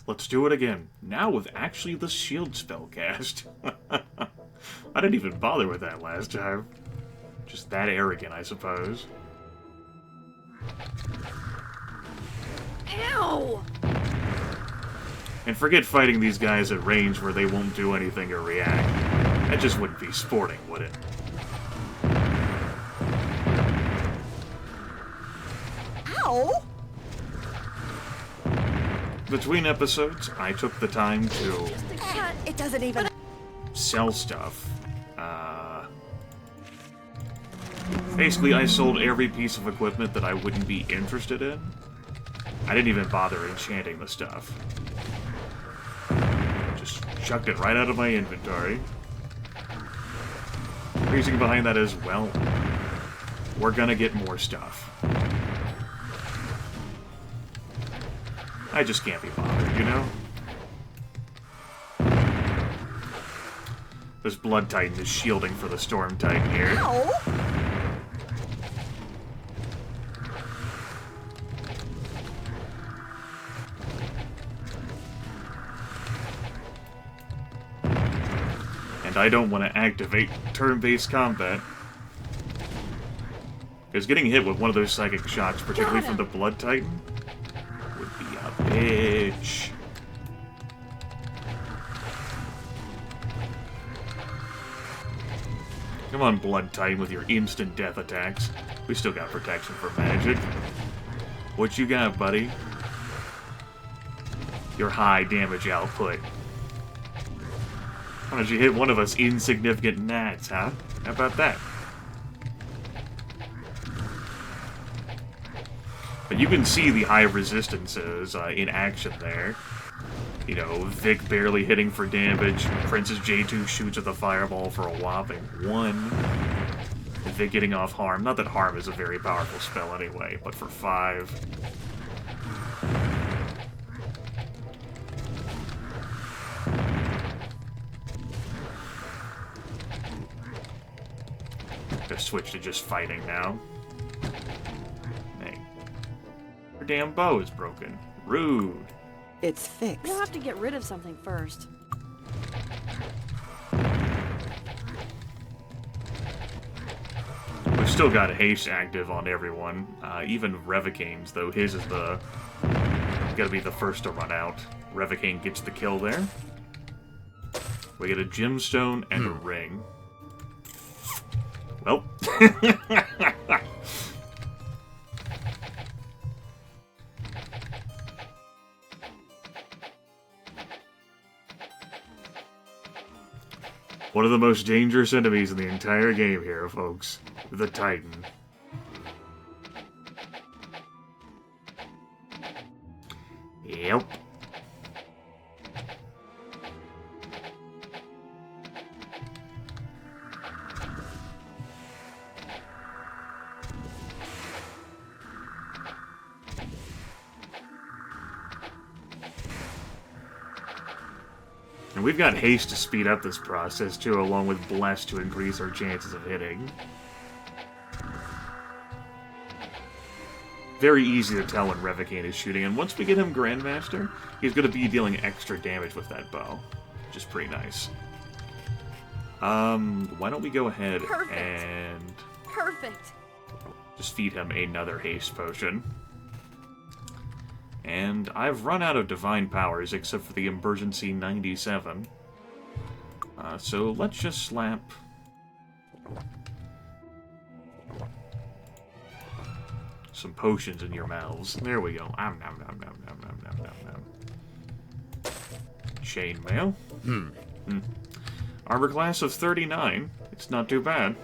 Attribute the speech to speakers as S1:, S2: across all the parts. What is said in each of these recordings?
S1: Let's do it again. Now with actually the shield spell cast. I didn't even bother with that last time. Just that arrogant, I suppose.
S2: Ow!
S1: And forget fighting these guys at range where they won't do anything or react. That just wouldn't be sporting, would it?
S2: Ow!
S1: Between episodes, I took the time to
S2: It doesn't even...
S1: sell stuff. Basically, I sold every piece of equipment that I wouldn't be interested in. I didn't even bother enchanting the stuff. Just chucked it right out of my inventory. Reasoning behind that is, well, we're gonna get more stuff. I just can't be bothered, you know? This Blood Titan is shielding for the Storm Titan here.
S2: Ow!
S1: And I don't want to activate turn-based combat. Because getting hit with one of those psychic shots, particularly from the Blood Titan, would be a bitch. Come on, Blood Titan, with your instant death attacks. We still got protection from magic. What you got, buddy? Your high damage output. Why don't you hit one of us insignificant gnats, huh? How about that? But you can see the high resistances in action there. You know, Vic barely hitting for damage, Princess J2 shoots with a fireball for a whopping 1. Vic getting off harm. Not that harm is a very powerful spell anyway, but for 5. Gonna switch to just fighting now. Hey. Your damn bow is broken. Rude.
S3: It's fixed.
S2: You'll have to get rid of something first.
S1: We've still got haste active on everyone. Even Revocane's, though his is the... gotta be the first to run out. Revocane gets the kill there. We get a gemstone and a ring. Well. One of the most dangerous enemies in the entire game here, folks. The Titan. Yep. And we've got haste to speed up this process, too, along with bless to increase our chances of hitting. Very easy to tell when Revocane is shooting, and once we get him Grandmaster, he's going to be dealing extra damage with that bow, which is pretty nice. Why don't we go ahead and...
S2: Perfect.
S1: just feed him another haste potion. And I've run out of divine powers except for the emergency 97. So let's just slap... some potions in your mouths. There we go. Nom nom nom nom nom nom nom nom nom. Chainmail. Armor class of 39. It's not too bad.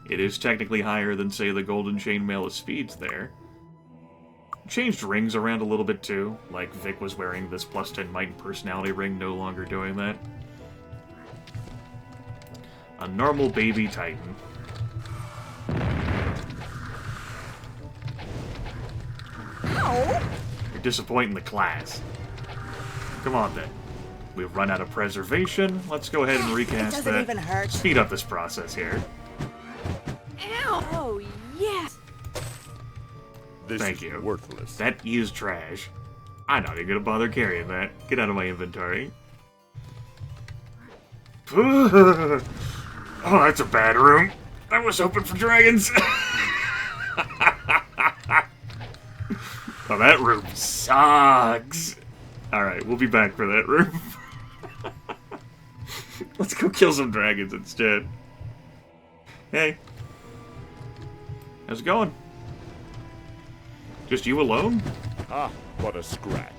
S1: It is technically higher than, say, the golden chainmail of speeds there. Changed rings around a little bit too, like Vic was wearing this plus 10 might and personality ring, no longer doing that. A normal baby Titan.
S2: Ow!
S1: You're disappointing the class. Come on then. We've run out of preservation. Let's go ahead and recast
S3: doesn't
S1: that.
S3: even hurt.
S1: Speed up this process here.
S2: Ow! Oh, yes!
S4: This
S1: Thank
S4: is
S1: you.
S4: worthless.
S1: That is trash. I'm not even gonna bother carrying that. Get out of my inventory. Oh, that's a bad room. I was hoping for dragons. Oh, that room sucks. Alright, we'll be back for that room. Let's go kill some dragons instead. Hey. How's it going? Just you alone?
S3: Ah, what a scratch.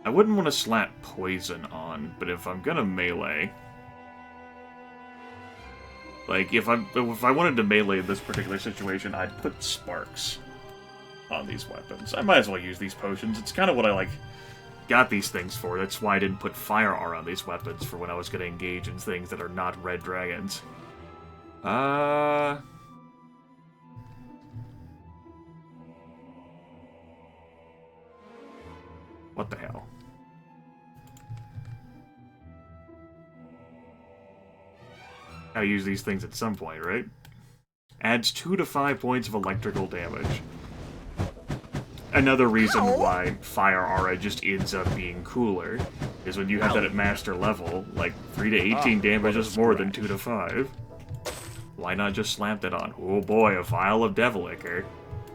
S1: I wouldn't want to slap poison on, but if I'm gonna melee... Like, if I wanted to melee in this particular situation, I'd put sparks on these weapons. I might as well use these potions. It's kind of what I, like, got these things for. That's why I didn't put fire R on these weapons, for when I was gonna engage in things that are not red dragons. What the hell? Gotta use these things at some point, right? Adds 2 to 5 points of electrical damage. Another reason why Fire Aura just ends up being cooler is when you have that at master level, like 3 to 18 damage is more than 2 to 5. Why not just slap that on? Oh boy, a vial of devil liquor.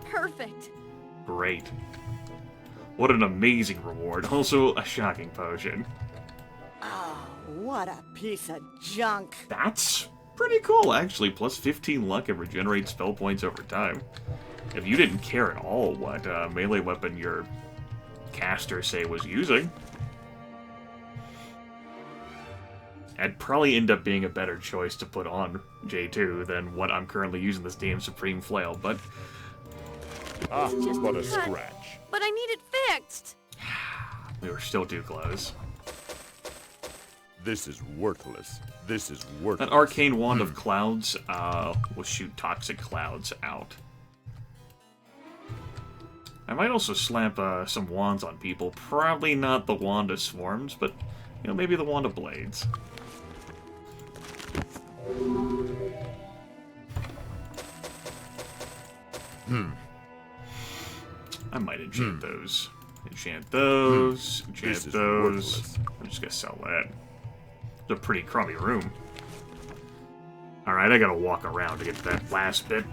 S2: Perfect.
S1: Great. What an amazing reward. Also, a shocking potion.
S4: Oh, what a piece of junk.
S1: That's pretty cool, actually. Plus 15 luck and regenerate spell points over time. If you didn't care at all what melee weapon your caster, say, was using, I'd probably end up being a better choice to put on J2 than what I'm currently using this damn Supreme Flail, but...
S3: Ah,
S2: Just
S3: what a
S2: cut.
S3: scratch.
S2: But I need it fixed.
S1: we were still too close.
S3: This is worthless. This is worthless.
S1: That Arcane Wand of Clouds will shoot toxic clouds out. I might also slap some wands on people. Probably not the Wand of Swarms, but, you know, maybe the Wand of Blades. I might enchant those. Enchant those. Enchant
S3: This is
S1: those.
S3: worthless.
S1: I'm just gonna sell that. It's a pretty crummy room. Alright, I gotta walk around to get to that last bit.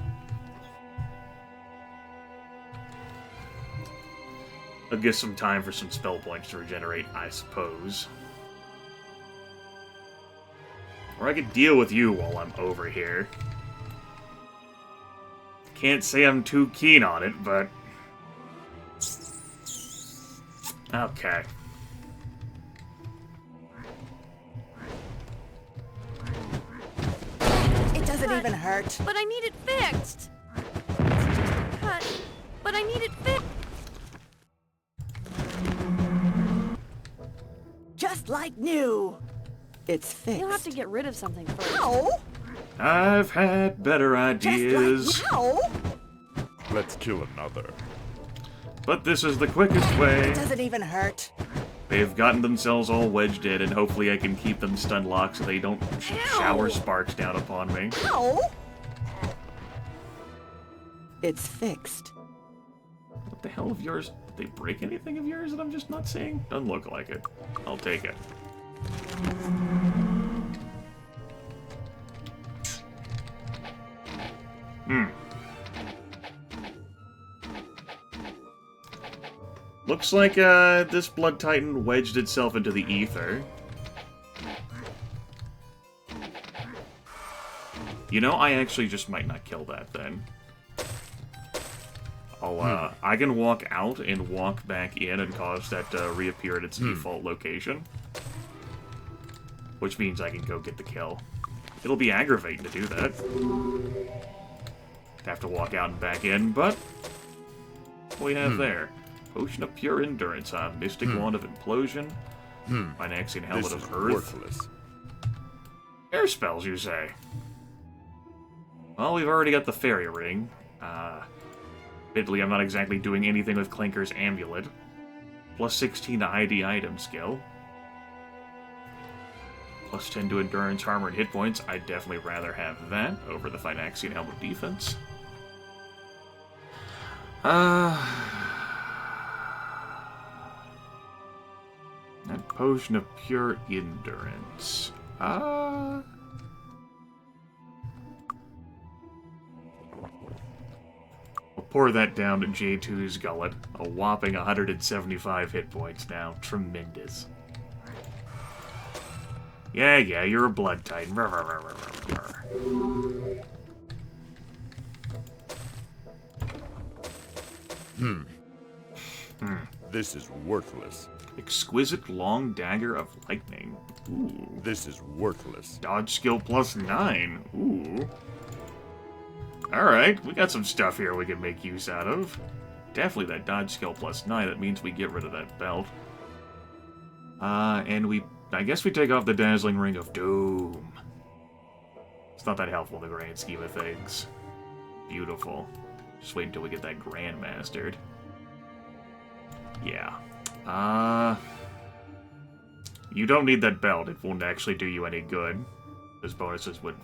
S1: I'll give some time for some spell points to regenerate, I suppose. Or I could deal with you while I'm over here. Can't say I'm too keen on it, but... Okay.
S4: It doesn't even hurt.
S2: But I need it fixed. It's just a cut. But I need it fixed.
S4: Just like new. It's fixed.
S2: You'll have to get rid of something first.
S4: Ow!
S1: I've had better ideas,
S4: Just like now.
S3: Let's kill another.
S1: but this is the quickest way.
S4: It doesn't even hurt.
S1: They've gotten themselves all wedged in, and hopefully I can keep them stun locked so they don't shower sparks down upon me.
S4: Ow! It's fixed.
S1: What the hell of yours? Did they break anything of yours that I'm just not seeing? Doesn't look like it. I'll take it. Looks like this Blood Titan wedged itself into the ether. You know, I actually just might not kill that then. I can walk out and walk back in and cause that to reappear at its default location. Which means I can go get the kill. It'll be aggravating to do that. Have to walk out and back in, but... what do we have there? Potion of Pure Endurance, Mystic Wand of Implosion, Finaxian Helmet
S3: This is
S1: of Earth.
S3: worthless.
S1: Air spells, you say? Well, we've already got the Fairy Ring. Admittedly, I'm not exactly doing anything with Clinker's Amulet. Plus 16 to ID item skill. Plus 10 to endurance, armor, and hit points. I'd definitely rather have that over the Phynaxian Helm of Defense. That potion of pure endurance. We'll pour that down to J2's gullet. A whopping 175 hit points now. Tremendous. Yeah, you're a blood titan.
S3: This is worthless.
S1: Exquisite long dagger of lightning. Ooh.
S3: This is worthless.
S1: Dodge skill plus 9. Ooh. Alright, we got some stuff here we can make use out of. Definitely that dodge skill plus 9. That means we get rid of that belt. And I guess we take off the Dazzling Ring of Doom. It's not that helpful in the grand scheme of things. Beautiful. Just wait until we get that Grandmastered. Yeah. You don't need that belt. It won't actually do you any good. Those bonuses would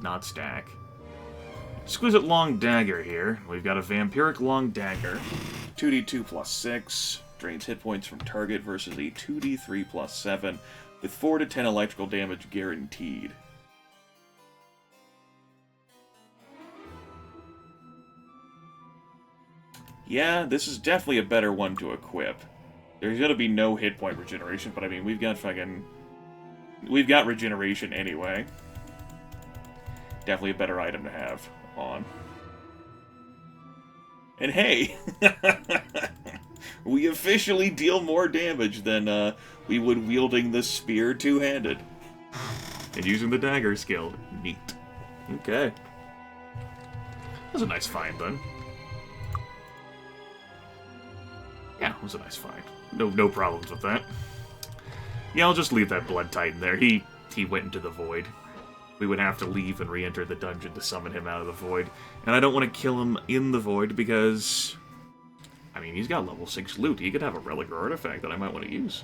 S1: not stack. Exquisite Long Dagger here. We've got a Vampiric Long Dagger. 2d2 plus 6. Drains hit points from target versus a 2d3 plus 7. With 4 to 10 electrical damage guaranteed. Yeah, this is definitely a better one to equip. There's gonna be no hit point regeneration, but I mean, we've got regeneration anyway. Definitely a better item to have on. And hey! We officially deal more damage than we would wielding the spear two-handed. And using the dagger skill. Neat. Okay. That was a nice find, then. Yeah, it was a nice find. No problems with that. Yeah, I'll just leave that Blood Titan there. He went into the void. We would have to leave and re-enter the dungeon to summon him out of the void. And I don't want to kill him in the void because... I mean, he's got level 6 loot. He could have a relic or artifact that I might want to use.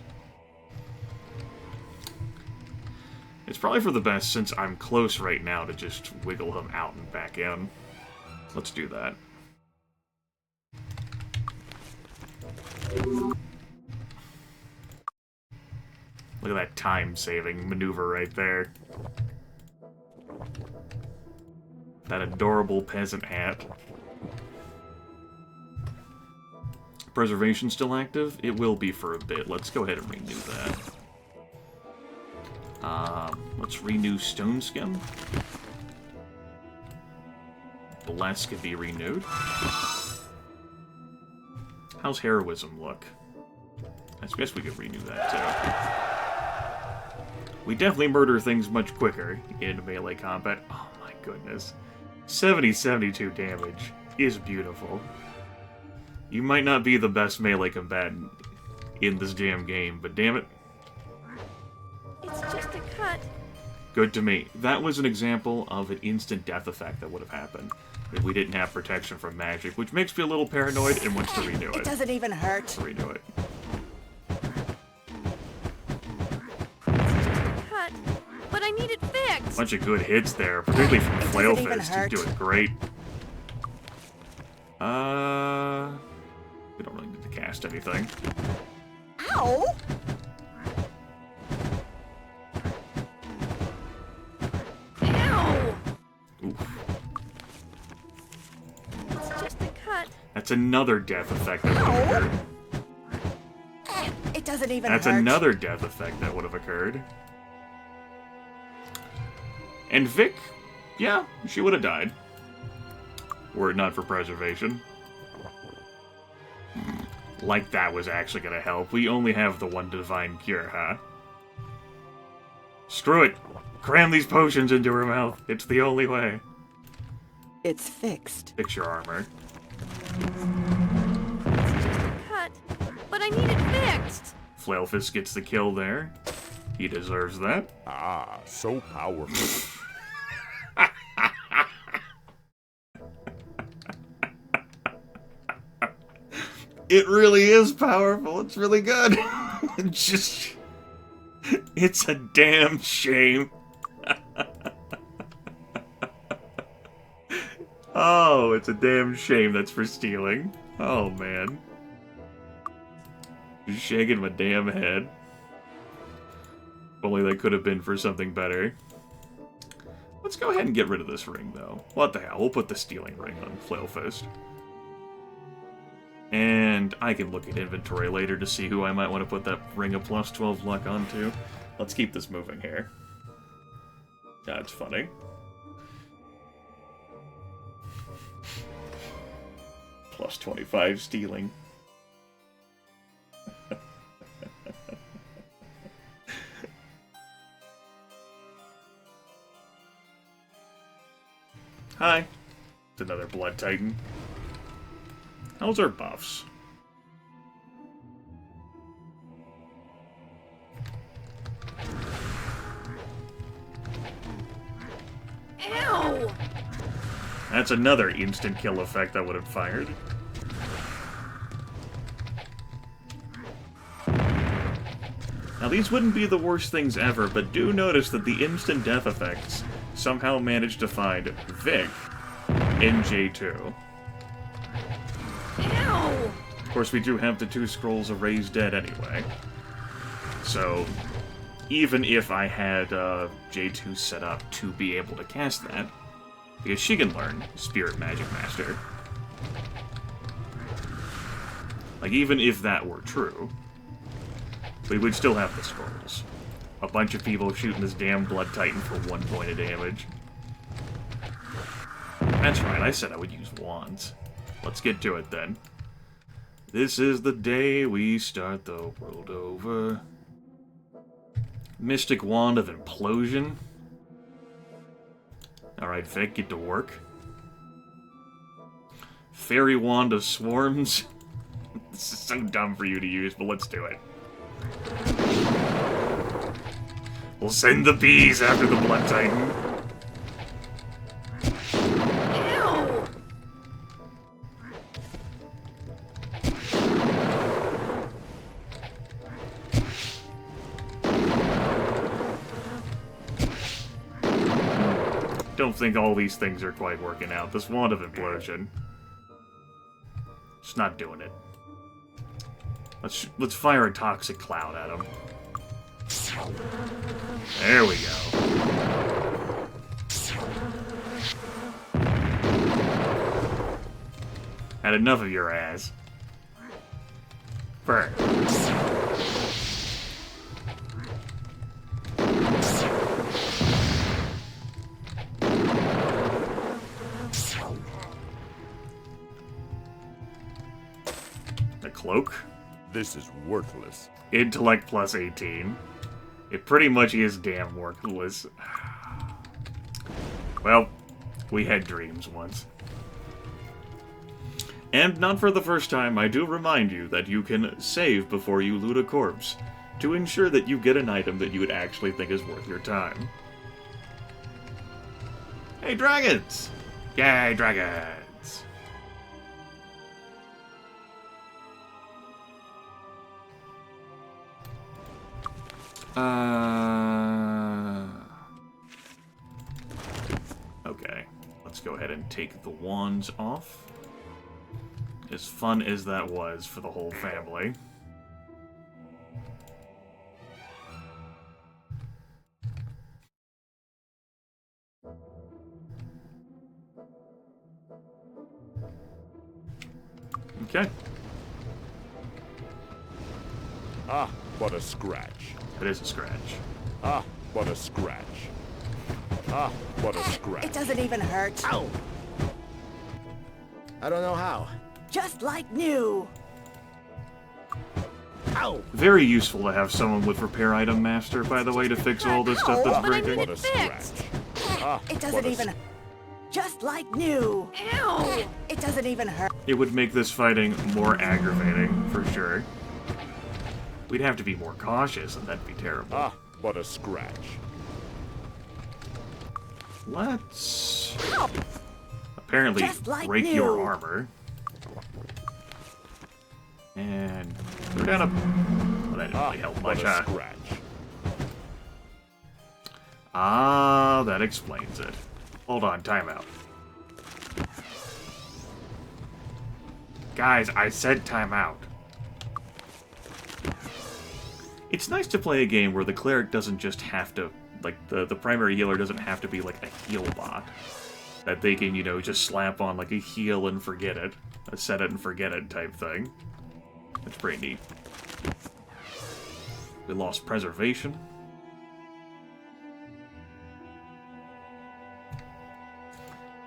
S1: It's probably for the best, since I'm close right now, to just wiggle him out and back in. Let's do that. Look at that time-saving maneuver right there. That adorable peasant hat. Preservation still active? It will be for a bit. Let's go ahead and renew that. Let's renew Stone Skin. Bless could be renewed. How's Heroism look? I guess we could renew that, too. We definitely murder things much quicker in melee combat. Oh my goodness. 70-72 damage is beautiful. You might not be the best melee combatant in this damn game, but damn it.
S2: It's just a cut.
S1: Good to me. That was an example of an instant death effect that would have happened if we didn't have protection from magic, which makes me a little paranoid and wants to renew it.
S4: It doesn't even hurt.
S1: Let's renew it.
S2: It's just a cut. But I need it fixed.
S1: Bunch of good hits there, particularly from Flail
S4: doesn't even
S1: Fist. He's
S4: hurt.
S1: doing great. We don't really need to cast anything.
S4: Ow!
S2: Ow!
S1: Oof.
S2: It's just a cut.
S1: That's another death effect that would have occurred.
S4: It doesn't even
S1: That's
S4: hurt.
S1: another death effect that would have occurred. And Vic, yeah, she would have died. Were it not for preservation. Like that was actually going to help. We only have the one divine cure, huh? Screw it. Cram these potions into her mouth. It's the only way.
S4: It's fixed.
S1: Fix your armor.
S2: It's just a cut. But I need it fixed.
S1: Flailfist gets the kill there. He deserves that.
S3: Ah, so powerful.
S1: It really is powerful. It's really good. It's a damn shame. Oh, it's a damn shame that's for stealing. Oh, man. Just shaking my damn head. If only they could have been for something better. Let's go ahead and get rid of this ring, though. What the hell? We'll put the stealing ring on Flailfist. And I can look at inventory later to see who I might want to put that ring of plus 12 luck onto. Let's keep this moving here. That's funny. Plus 25 stealing. Hi. It's another Blood Titan. How's our buffs?
S2: Ew!
S1: That's another instant kill effect I would have fired. Now these wouldn't be the worst things ever, but do notice that the instant death effects somehow managed to find Vic in J2.
S2: Ew!
S1: Of course, we do have the 2 scrolls of Raised Dead anyway. So, even if I had J2 set up to be able to cast that, because she can learn Spirit Magic Master. Like, even if that were true, we would still have the scrolls. A bunch of people shooting this damn Blood Titan for 1 point of damage. That's right, I said I would use wands. Let's get to it then. This is the day we start the world over. Mystic Wand of Implosion. Alright, Vic, get to work. Fairy Wand of Swarms. This is so dumb for you to use, but let's do it. We'll send the bees after the Blood Titan.
S2: Ew!
S1: Don't think all these things are quite working out. This Wand of Implosion. It's not doing it. Let's fire a toxic cloud at him. There we go. Had enough of your ass. Burn. The cloak?
S3: This is worthless.
S1: Intellect plus 18. It pretty much is damn worthless. Well, we had dreams once. And not for the first time, I do remind you that you can save before you loot a corpse, to ensure that you get an item that you would actually think is worth your time. Hey, dragons! Yay, dragons! Okay, let's go ahead and take the wands off. As fun as that was for the whole family. Okay.
S3: Ah, what a scratch.
S1: It is a scratch.
S3: Ah, what a scratch. Ah, what a scratch.
S4: It doesn't even hurt.
S5: Ow! I don't know how.
S4: Just like new.
S5: Ow!
S1: Very useful to have someone with Repair Item Master, by the way, to fix all this stuff that's
S2: but I
S1: breaking.
S2: need
S3: What
S2: it
S3: a scratch.
S2: fixed.
S3: Ah,
S4: It doesn't
S3: what a
S4: even... Just like new.
S2: Ew!
S4: It doesn't even hurt.
S1: It would make this fighting more aggravating, for sure. We'd have to be more cautious, and that'd be terrible.
S3: Ah, what a scratch.
S1: Let's... apparently
S4: Just like
S1: break
S4: new.
S1: your armor. And... throw down a... well, that didn't
S3: Ah,
S1: really help
S3: what
S1: much,
S3: a
S1: huh?
S3: scratch.
S1: Ah, that explains it. Hold on, timeout. Guys, I said timeout. It's nice to play a game where the cleric doesn't just have to, like, the primary healer doesn't have to be like a heal bot. That they can, you know, just slap on like a heal and forget it. A set it and forget it type thing. That's pretty neat. We lost preservation.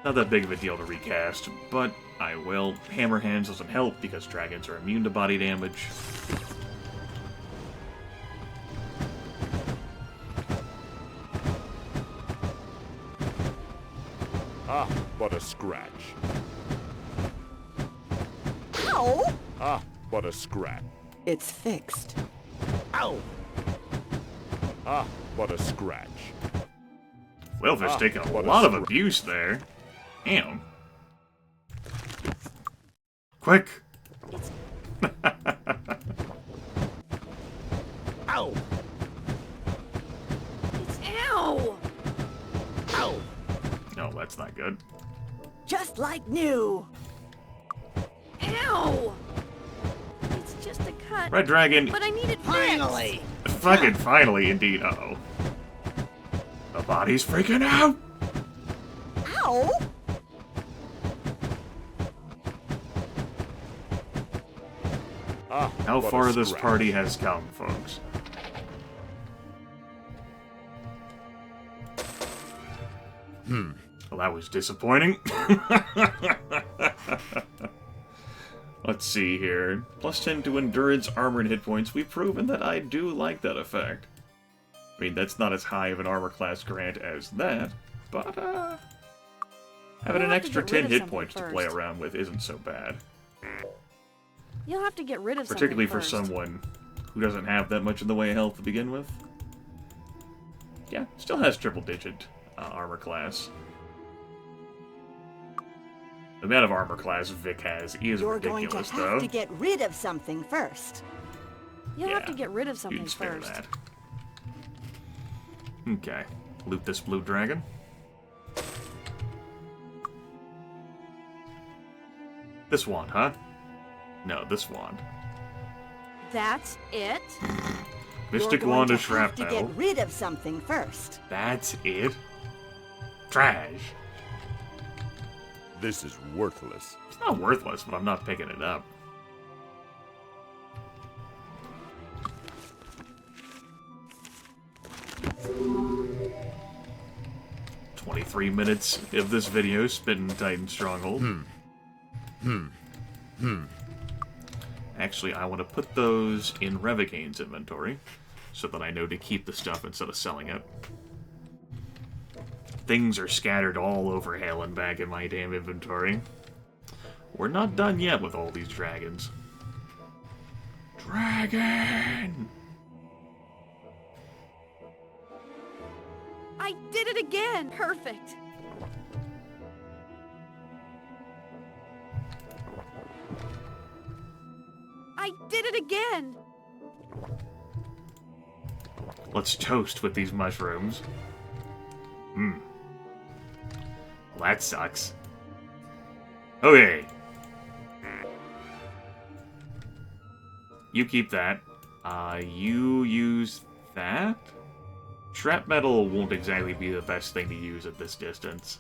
S1: Not that big of a deal to recast, but I will. Hammer Hands doesn't help because dragons are immune to body damage.
S3: Ah, but a scratch.
S4: Ow!
S3: Ah, but a scratch.
S4: It's fixed.
S3: Ow! Ah, but a scratch.
S1: Whalfish taking a
S3: what a
S1: lot of
S3: scratch.
S1: abuse there. Damn. Quick!
S3: Ow!
S2: It's ow!
S3: Ow!
S1: No, that's not good.
S4: Just like new.
S2: Ow! It's just a cut.
S1: Red Dragon,
S2: But I need it
S4: Finally!
S1: fucking finally indeed. Uh-oh. The body's freaking out!
S4: Ow!
S3: Ah,
S1: How
S3: but a
S1: far this
S3: scratch.
S1: party has come, folks. Well, that was disappointing. Let's see here. Plus 10 to endurance, armor, and hit points. We've proven that I do like that effect. I mean, that's not as high of an armor class grant as that, but, having
S2: You'll
S1: an
S2: have to
S1: extra
S2: get rid
S1: 10
S2: of
S1: hit
S2: something
S1: points to play
S2: first.
S1: around with isn't so bad.
S2: You'll have to get rid of
S1: Particularly
S2: something
S1: for
S2: first.
S1: someone who doesn't have that much in the way of health to begin with. Yeah, still has triple-digit armor class. The amount of armor class Vic has is
S4: You're going to
S1: ridiculous,
S4: have
S1: though.
S4: to get rid of something first.
S2: You'll have to
S1: Yeah,
S2: get rid of something
S1: You'd spare
S2: first.
S1: that. Okay. Loot this blue dragon. This wand, huh? No, this wand.
S2: That's it?
S1: Mystic
S4: You're
S1: Wand
S4: going
S1: of
S4: to have to
S1: Shrapnel.
S4: get rid of something first.
S1: That's it? Trash.
S3: This is worthless.
S1: It's not worthless, but I'm not picking it up. "23 minutes of this video spent in Titan Stronghold. Actually, I want to put those in Revocane's inventory, so that I know to keep the stuff instead of selling it. Things are scattered all over hell and back in my damn inventory. We're not done yet with all these dragons. Dragon!
S2: I did it again! Perfect! I did it again!
S1: Let's toast with these mushrooms. Well, that sucks. Okay. You keep that. You use that? Shrapnel won't exactly be the best thing to use at this distance.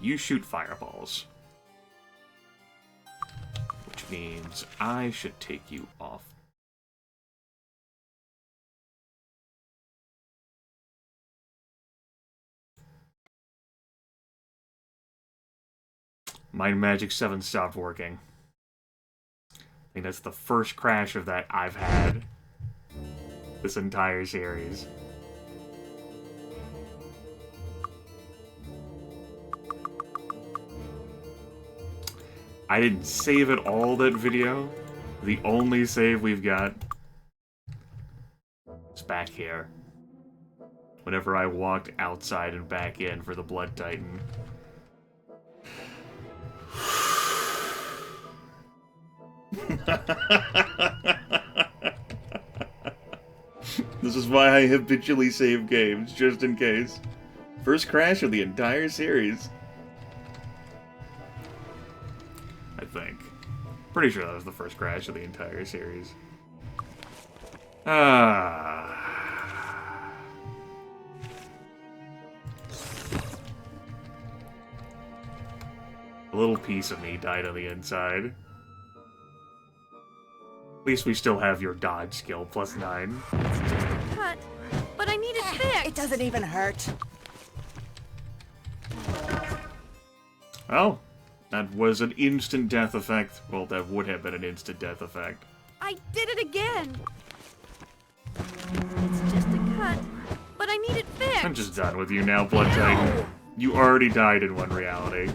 S1: You shoot fireballs. Which means I should take you off. Mind Magic 7 stopped working. I think that's the first crash of that I've had this entire series. I didn't save it all, that video. The only save we've got is back here. Whenever I walked outside and back in for the Blood Titan. This is why I habitually save games, just in case. First crash of the entire series. I think. Pretty sure that was the first crash of the entire series. Ah. A little piece of me died on the inside. At least we still have your dodge skill, +9.
S2: It's just a cut, but I need it fixed.
S4: It doesn't even hurt.
S1: Oh, that was an instant death effect. Well, that would have been an instant death effect.
S2: I did it again. It's just a cut, but I need it fixed.
S1: I'm just done with you now, Blood Titan. You already died in one reality.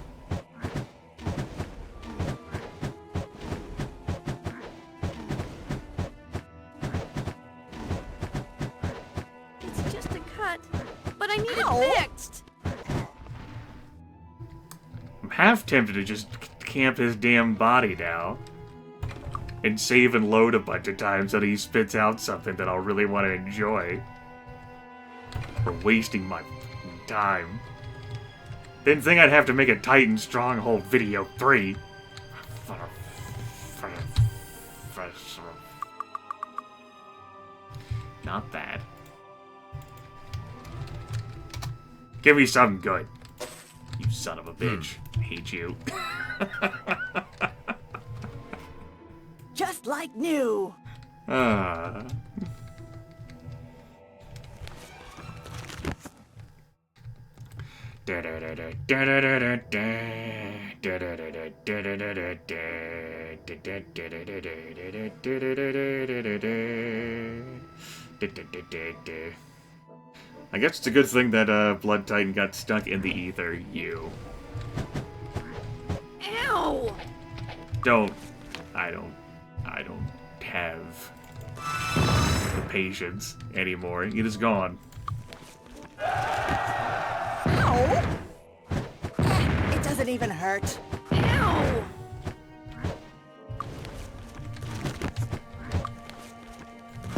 S2: It's just a cut, but I need it fixed.
S1: I'm half tempted to just camp his damn body now. And save and load a bunch of times so that he spits out something that I'll really want to enjoy. For wasting my time. Didn't think I'd have to make a Titan Stronghold video 3. Not bad. Give me something good. You son of a bitch. I hate you.
S4: Just like new.
S1: Ah. I guess it's a good thing that Blood Titan got stuck in the ether. You.
S2: Ow!
S1: I don't have the patience anymore. It is gone.
S4: Ow! It doesn't even hurt.
S2: Ow!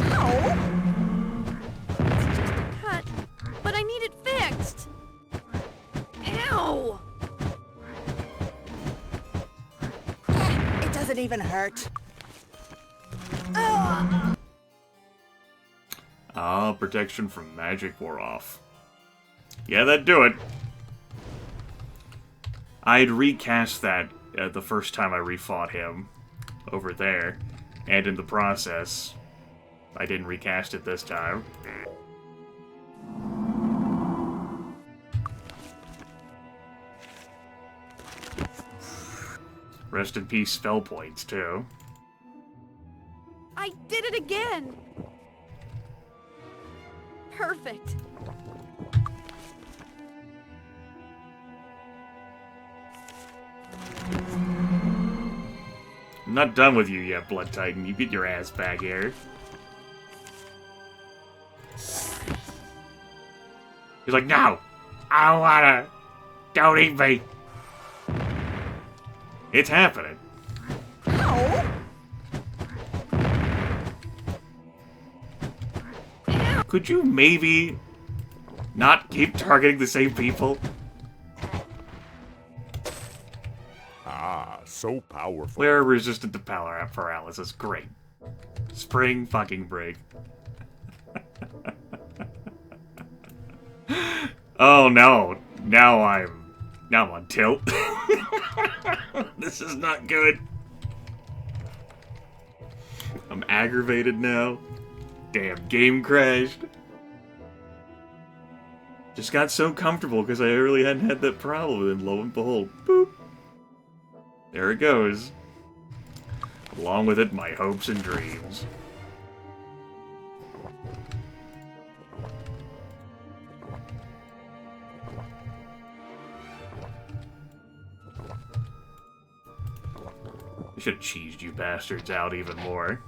S4: Ow!
S2: It's just a cut, but I need it fixed. Ow!
S4: It doesn't even hurt.
S1: Ah, protection from magic wore off. Yeah, that'd do it. I'd recast that the first time I refought him over there, and in the process, I didn't recast it this time. Rest in peace, spell points, too.
S2: I did it again. Perfect.
S1: I'm not done with you yet, Blood Titan. You get your ass back here. He's like, no! I don't wanna! Don't eat me! It's happening.
S4: Ow!
S1: Could you maybe not keep targeting the same people?
S3: Ah, so powerful.
S1: Flare resistant to paralysis. Great. Spring fucking break. Oh no. Now I'm on tilt. This is not good. I'm aggravated now. Damn, game crashed. Just got so comfortable because I really hadn't had that problem, and lo and behold, boop. There it goes. Along with it, my hopes and dreams. I should have cheesed you bastards out even more.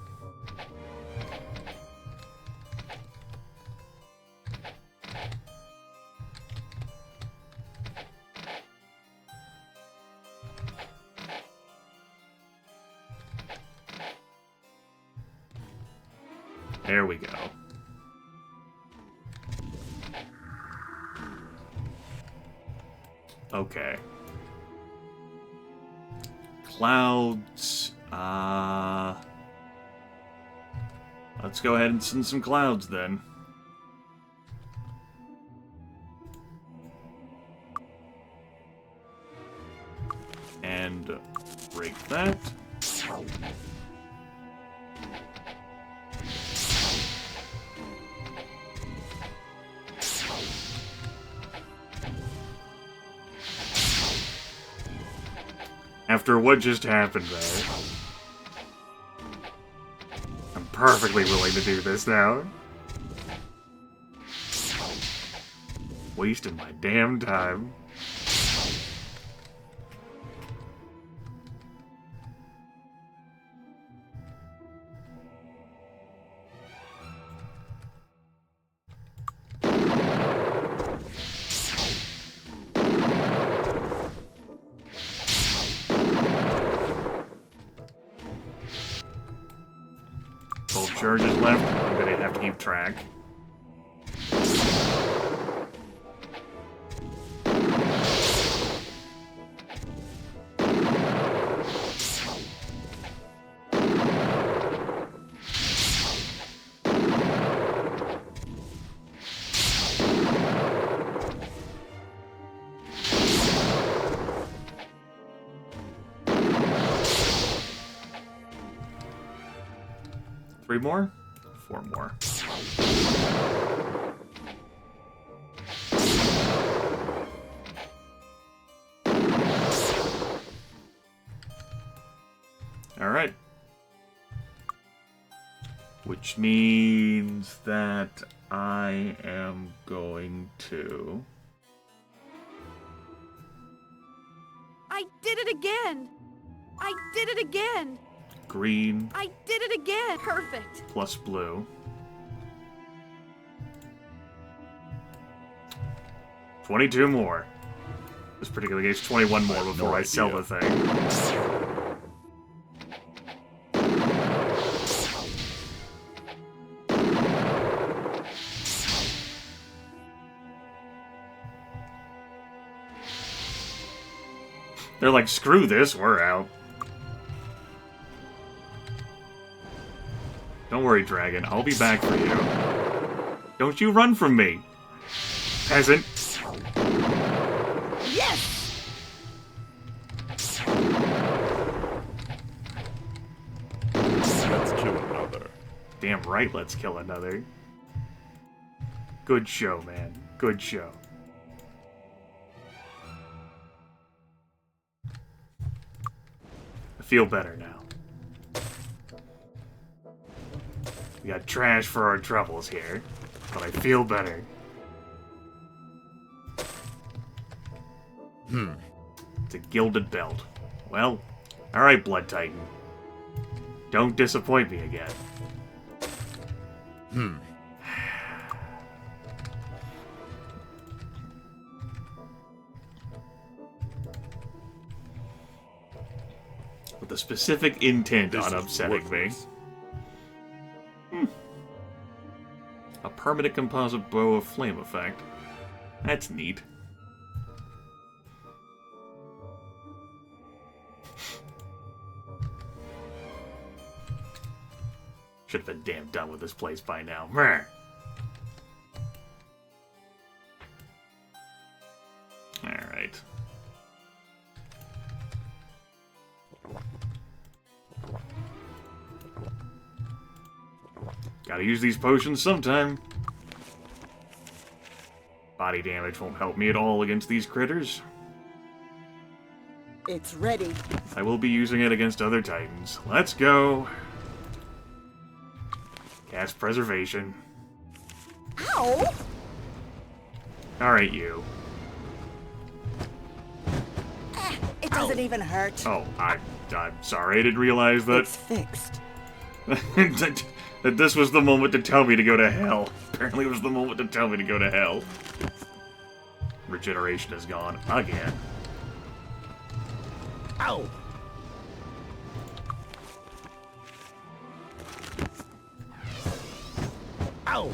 S1: There we go. Okay. Clouds. Let's go ahead and send some clouds then. And break that. After what just happened there, I'm perfectly willing to do this now. Wasting my damn time. Charges left. I'm gonna have to keep track. Three more? Four more. Alright. Which means that I am going to...
S2: I did it again! I did it again!
S1: Green.
S2: I did it again! Perfect!
S1: Plus blue. 22 more. This particular game's 21 more before I sell the thing. They're like, screw this, we're out. Don't worry, Dragon. I'll be back for you. Don't you run from me, peasant.
S4: Yes!
S3: Let's kill another.
S1: Damn right, let's kill another. Good show, man. Good show. I feel better now. We got trash for our troubles here, but I feel better. It's a gilded belt. Well, alright, Blood Titan. Don't disappoint me again. With a specific intent on upsetting me. A permanent composite bow of flame effect. That's neat. Should have been damn done with this place by now. Alright. Gotta use these potions sometime. Body damage won't help me at all against these critters.
S4: It's ready.
S1: I will be using it against other titans. Let's go. Cast Preservation.
S4: Ow!
S1: Alright, you.
S4: It doesn't even hurt.
S1: Oh, I'm sorry, I didn't realize that.
S4: It's fixed.
S1: that this was the moment to tell me to go to hell. Apparently it was the moment to tell me to go to hell. Regeneration is gone again.
S3: Ow! Ow!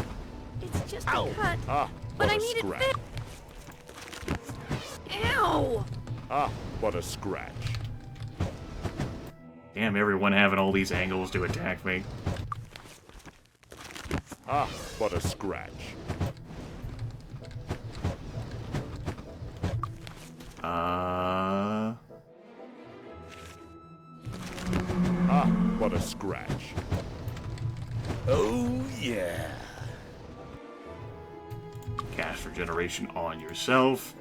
S2: It's just
S3: Ow.
S2: a cut,
S3: Ah,
S2: but
S3: what
S2: I
S3: a
S2: need it
S3: scratch.
S2: fixed. Ow!
S3: Ah, what a scratch.
S1: Damn, everyone having all these angles to attack me.
S3: Ah, what a scratch.
S1: Uh...
S3: Ah, what a scratch. Oh, yeah.
S1: Cast regeneration on yourself.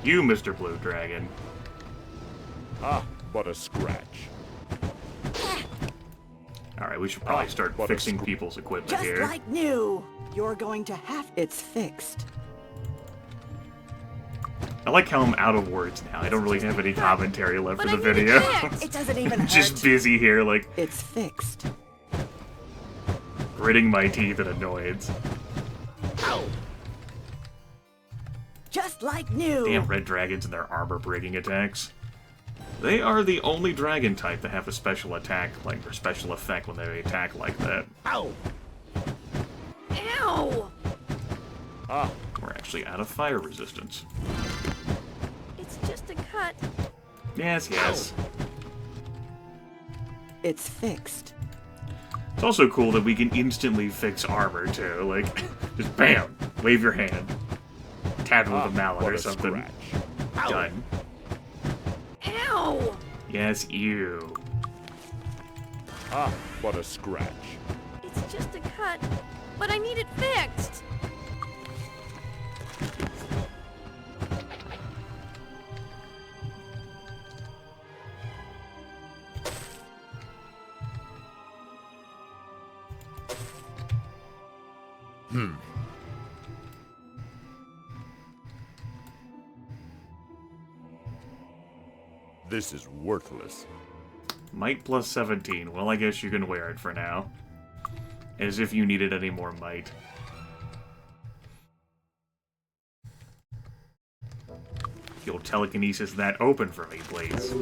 S1: You, Mr. Blue Dragon.
S3: Ah, what a scratch.
S1: Alright, we should probably start
S3: what a
S1: fixing people's equipment
S4: Just
S1: here.
S4: like new. You're going to have... It's fixed.
S1: I like how I'm out of words now. I don't really have any commentary left
S2: But
S1: for
S2: I
S1: the
S2: need it
S1: video.
S2: fixed.
S4: It doesn't even hurt.
S1: Just busy here, like,
S4: It's fixed.
S1: gritting my teeth in annoyance.
S4: Just like new.
S1: Damn red dragons and their armor-breaking attacks. They are the only dragon type that have a special attack, or special effect when they attack like that.
S3: Ow!
S2: Ow!
S3: Ah,
S1: We're actually out of fire resistance.
S2: It's just a cut.
S1: Yes, yes.
S4: It's fixed.
S1: It's also cool that we can instantly fix armor, too. Like, just BAM! Wave your hand. Tap it with a mallet
S3: what
S1: or
S3: a
S1: something.
S3: scratch.
S1: Done.
S2: Ow!
S1: Yes, you.
S3: Ah, what a scratch.
S2: It's just a cut, but I need it fixed.
S3: This is worthless.
S1: Might plus 17. Well, I guess you can wear it for now. As if you needed any more might. You'll telekinesis that open for me, please.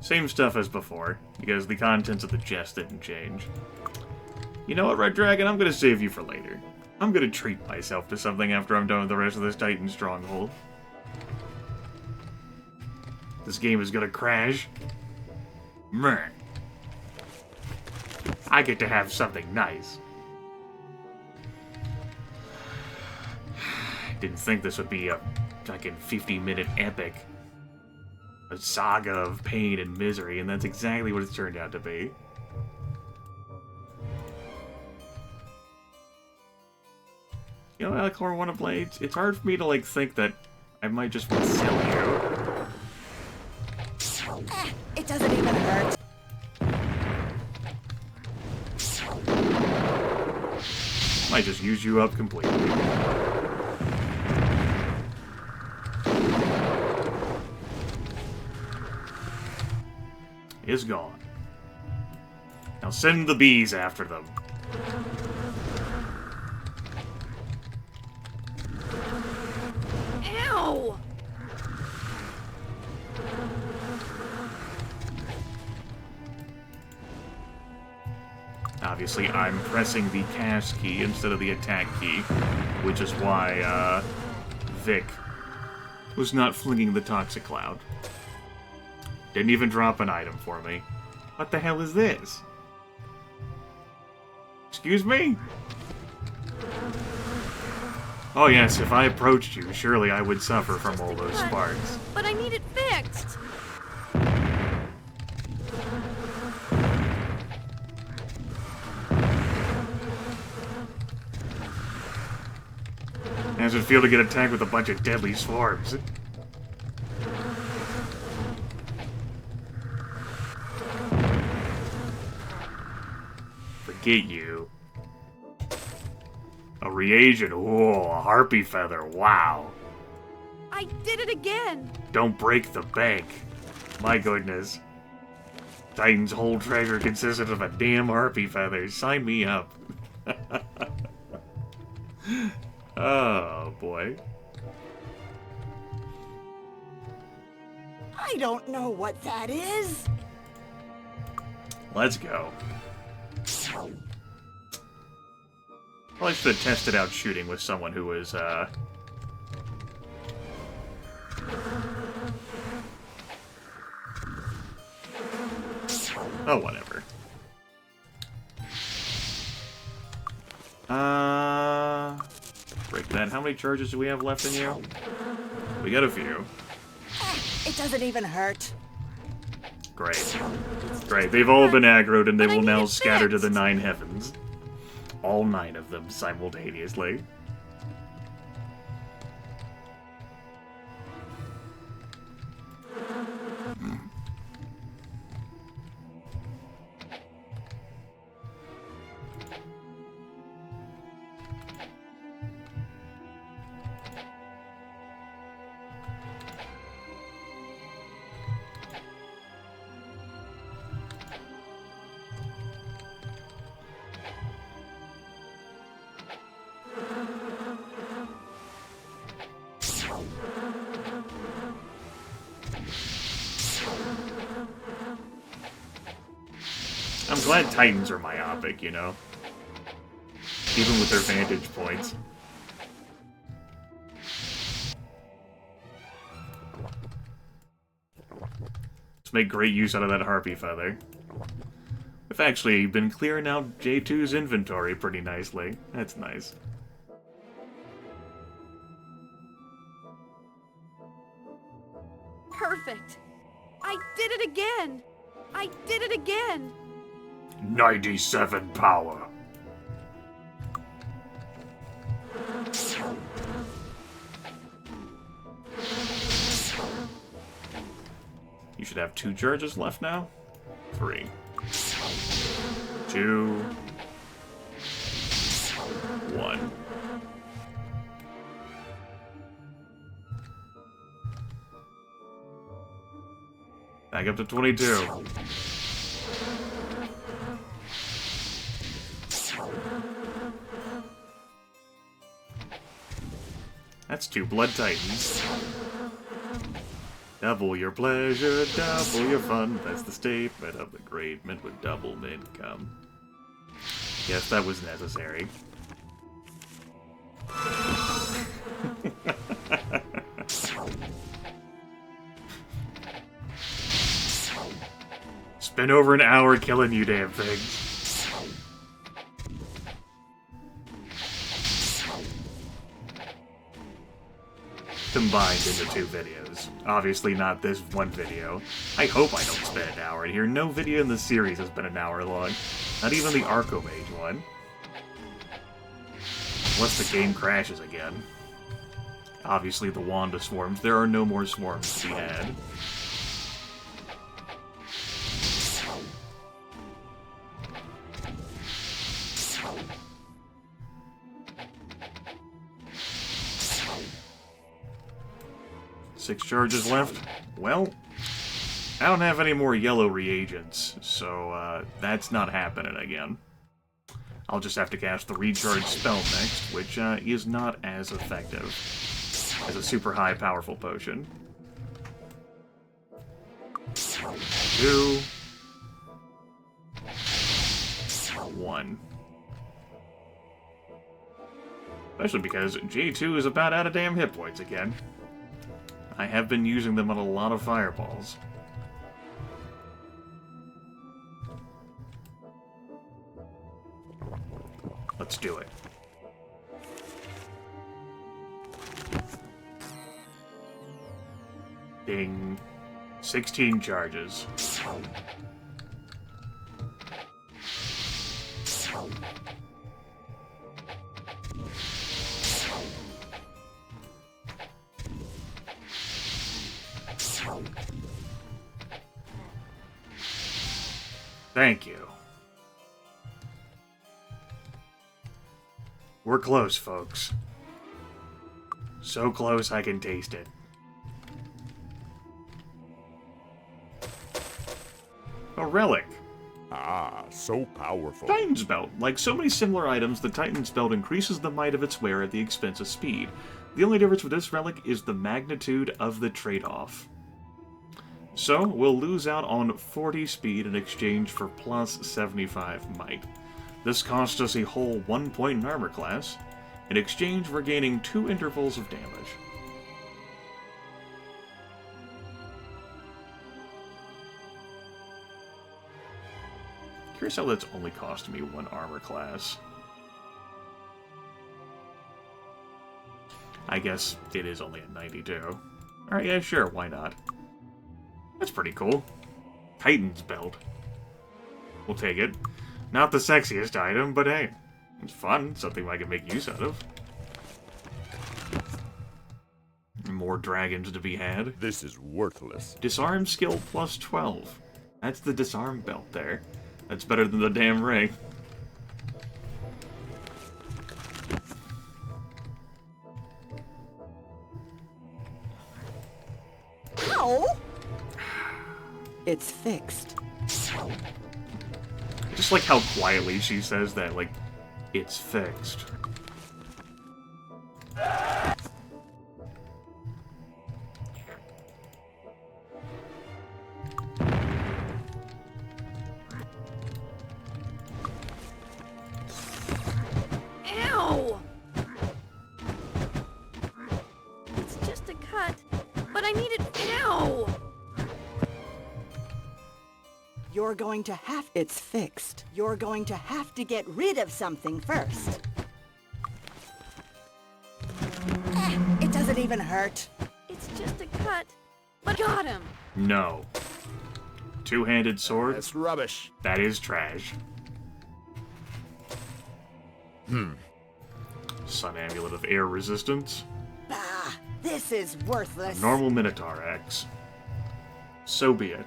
S1: Same stuff as before, because the contents of the chest didn't change. You know what, Red Dragon? I'm gonna save you for later. I'm gonna treat myself to something after I'm done with the rest of this Titan Stronghold. This game is gonna crash. Meh. I get to have something nice. Didn't think this would be a fucking 50-minute epic. A saga of pain and misery, and that's exactly what it's turned out to be. You know, Alicorn wanna play? It's hard for me to, like, think that I might just want to sell you.
S4: It doesn't even hurt.
S1: Might just use you up completely. Is gone. Now send the bees after them.
S2: Ow!
S1: Obviously, I'm pressing the cast key instead of the attack key, which is why, Vic was not flinging the toxic cloud. Didn't even drop an item for me. What the hell is this? Excuse me? Oh yes, if I approached you, surely I would suffer from all those sparks.
S2: But I need it fixed.
S1: How does it feel to get attacked with a bunch of deadly swarms? Forget you. A reagent. Whoa, a harpy feather. Wow.
S2: I did it again.
S1: Don't break the bank. My goodness. Titan's whole treasure consisted of a damn harpy feather. Sign me up. Oh, boy.
S4: I don't know what that is.
S1: Let's go. Probably should have tested out shooting with someone who was, oh, whatever. Break that. How many charges do we have left in you? We got a few.
S4: It doesn't even hurt.
S1: Great. Great. They've all been aggroed and they
S2: But I
S1: will
S2: need
S1: now
S2: it
S1: scatter to the
S2: fixed.
S1: 9 heavens. All 9 of them simultaneously. I'm glad Titans are myopic, you know? Even with their vantage points. Let's make great use out of that harpy feather. We've actually been clearing out J2's inventory pretty nicely. That's nice.
S2: Perfect. I did it again. I did it again.
S1: 97 power. You should have 2 charges left now. 3. 2. 1. Back up to 22. That's 2 Blood Titans. Double your pleasure, double your fun. That's the statement of the great mint with double income. Yes, that was necessary. Spent over an hour killing you damn things. Combined into 2 videos. Obviously not this one video. I hope I don't spend an hour in here. No video in the series has been an hour long. Not even the Archomage one. Unless the game crashes again. Obviously the Wanda swarms. There are no more swarms to be had. Six charges left. Well, I don't have any more yellow reagents, so that's not happening again. I'll just have to cast the recharge spell next, which is not as effective as a super high powerful potion. 2. 1. Especially because J2 is about out of damn hit points again. I have been using them on a lot of fireballs. Let's do it. Ding. 16 charges. Thank you. We're close, folks. So close I can taste it. A relic.
S3: Ah, so powerful.
S1: Titan's Belt. Like so many similar items, the Titan's Belt increases the might of its wearer at the expense of speed. The only difference with this relic is the magnitude of the trade-off. So, we'll lose out on 40 speed in exchange for plus 75 might. This costs us a whole 1 point in armor class. In exchange, we're gaining 2 intervals of damage. Curious how that's only costing me 1 armor class. I guess it is only at 92. Alright, yeah, sure, why not? That's pretty cool. Titan's belt. We'll take it. Not the sexiest item, but hey, it's fun. Something I can make use out of. More dragons to be had.
S3: This is worthless.
S1: Disarm skill plus 12. That's the disarm belt there. That's better than the damn ring.
S4: Ow! It's fixed.
S1: Just like how quietly she says that, like, it's fixed.
S2: Ow! It's just a cut, but I need it. Ow!
S4: You're going to have... It's fixed. You're going to have to get rid of something first. It doesn't even hurt.
S2: It's just a cut, but got him.
S1: No. Two-handed sword?
S3: That's rubbish.
S1: That is trash. Sun Amulet of Air Resistance.
S4: Bah, this is worthless.
S1: Normal Minotaur X. So be it.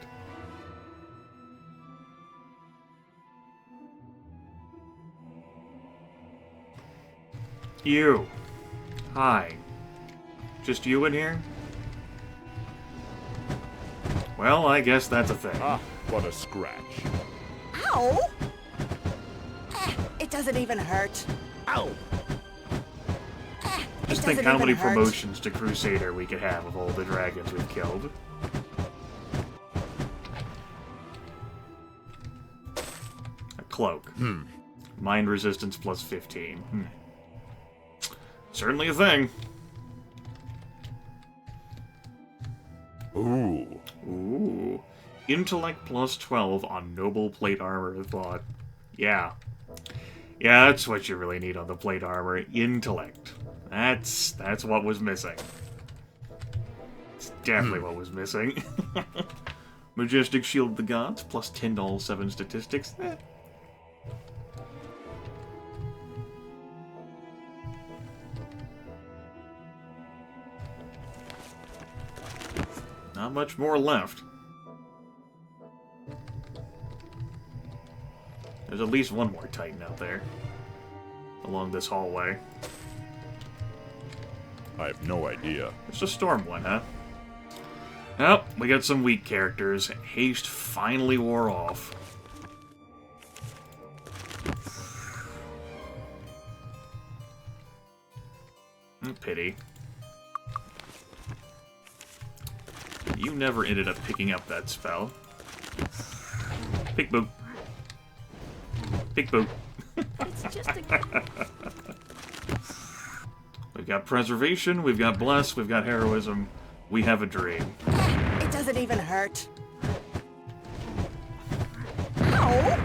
S1: You. Hi. Just you in here? Well, I guess that's a thing.
S3: Ah, what a scratch.
S4: Ow! It doesn't even hurt.
S3: Ow!
S1: Just think how many promotions to Crusader we could have of all the dragons we've killed. A cloak. Mind resistance plus 15. Certainly a thing.
S3: Ooh.
S1: Ooh. Intellect plus 12 on noble plate armor, I thought. Yeah. Yeah, that's what you really need on the plate armor. Intellect. That's what was missing. It's definitely what was missing. Majestic Shield of the Gods, plus 10 to all 7 statistics. Not much more left. There's at least one more Titan out there. Along this hallway.
S3: I have no idea.
S1: It's a storm one, huh? Oh, we got some weak characters. Haste finally wore off. Pity. You never ended up picking up that spell. Pick boop. Pick boop.
S2: It's just a cut.
S1: We've got Preservation, we've got Bless, we've got Heroism. We have a dream.
S4: It doesn't even hurt. Ow!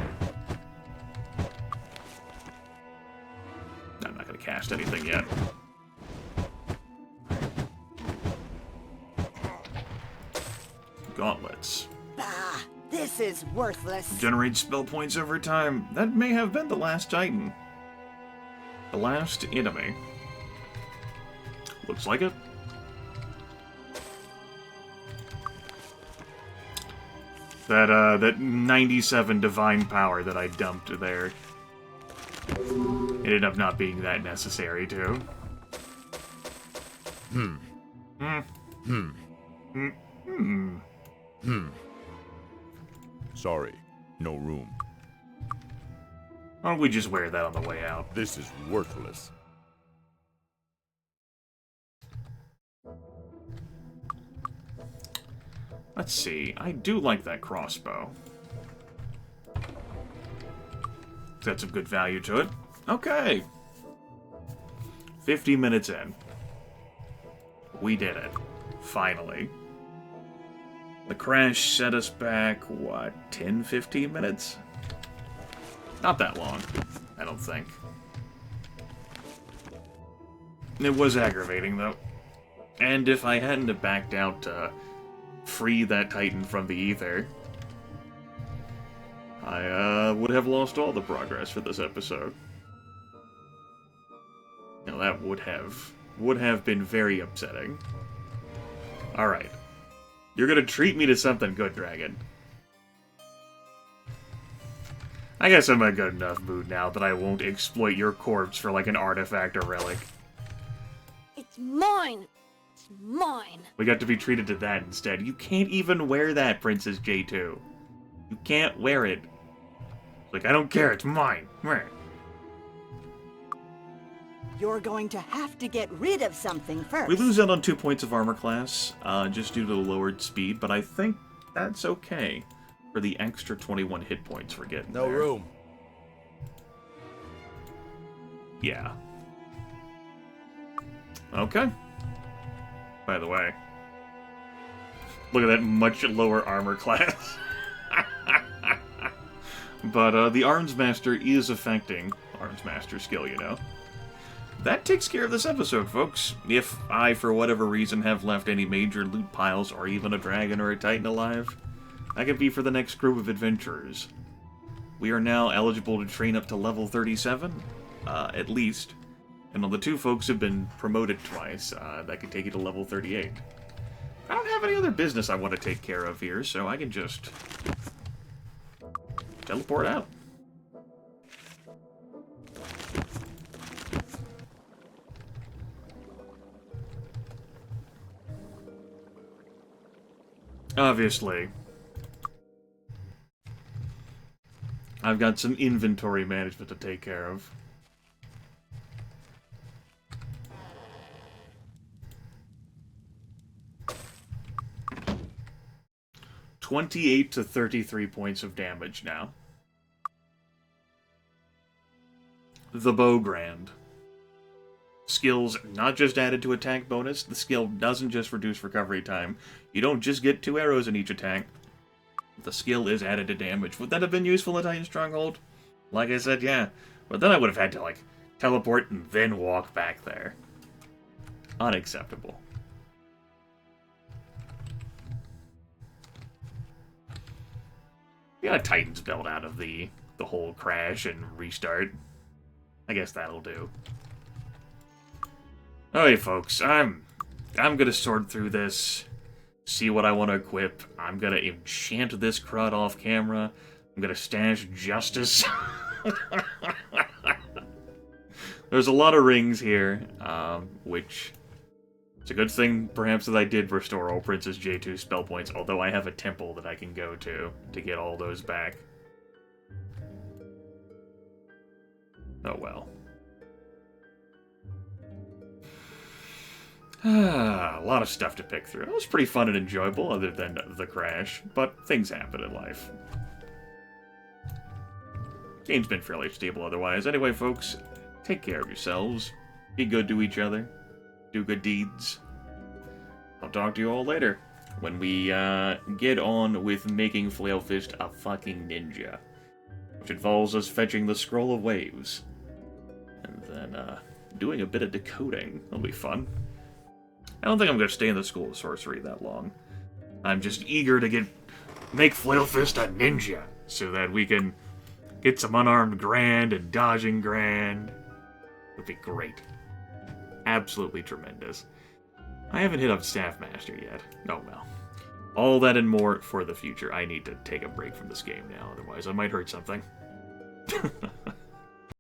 S1: I'm not going to cast anything yet. Gauntlets.
S4: Bah, this is worthless.
S1: Generate spell points every time. That may have been the last Titan. The last enemy. Looks like it. That 97 divine power that I dumped there. It ended up not being that necessary, too.
S3: Sorry, no room.
S1: Why don't we just wear that on the way out?
S3: This is worthless.
S1: Let's see. I do like that crossbow. Got some good value to it. Okay. 50 minutes in. We did it. Finally. The crash set us back, what, 10, 15 minutes? Not that long, I don't think. It was aggravating, though. And if I hadn't have backed out to free that Titan from the ether, I would have lost all the progress for this episode. Now that would have been very upsetting. Alright. You're gonna treat me to something good, Dragon. I guess I'm in a good enough mood now that I won't exploit your corpse for like an artifact or relic.
S2: It's mine! It's mine!
S1: We got to be treated to that instead. You can't even wear that, Princess J2. You can't wear it. Like, I don't care, it's mine.
S4: You're going to have to get rid of something first.
S1: We lose out on 2 points of armor class, just due to the lowered speed, but I think that's okay for the extra 21 hit points we're getting.
S3: No
S1: there.
S3: room.
S1: Yeah. Okay. By the way, look at that much lower armor class. But the Arms Master is affecting Arms Master skill, you know. That takes care of this episode, folks. If I, for whatever reason, have left any major loot piles or even a dragon or a titan alive, that could be for the next group of adventurers. We are now eligible to train up to level 37, at least. And the 2 folks have been promoted twice. That could take you to level 38. I don't have any other business I want to take care of here, so I can just teleport out. Obviously, I've got some inventory management to take care of. $28 to 33 points of damage now. The Bow Grand. Skills not just added to attack bonus, the skill doesn't just reduce recovery time. You don't just get 2 arrows in each attack. The skill is added to damage. Would that have been useful in Titan Stronghold? Like I said, yeah. But then I would have had to, like, teleport and then walk back there. Unacceptable. We got a Titan's belt out of the whole crash and restart. I guess that'll do. Alright, folks, I'm gonna sort through this, see what I want to equip. I'm gonna enchant this crud off camera. I'm gonna stash Justice. There's a lot of rings here, which it's a good thing, perhaps, that I did restore all Princess J2 spell points, although I have a temple that I can go to get all those back. Oh well. A lot of stuff to pick through. It was pretty fun and enjoyable, other than the crash, but things happen in life. Game's been fairly stable otherwise. Anyway, folks, take care of yourselves. Be good to each other. Do good deeds. I'll talk to you all later, when we get on with making Flailfist a fucking ninja, which involves us fetching the Scroll of Waves, and then doing a bit of decoding. That'll be fun. I don't think I'm going to stay in the School of Sorcery that long. I'm just eager to make Flailfist a ninja, so that we can get some unarmed grand and dodging grand. It'd be great. Absolutely tremendous. I haven't hit up Staff Master yet. Oh well. All that and more for the future. I need to take a break from this game now, otherwise I might hurt something.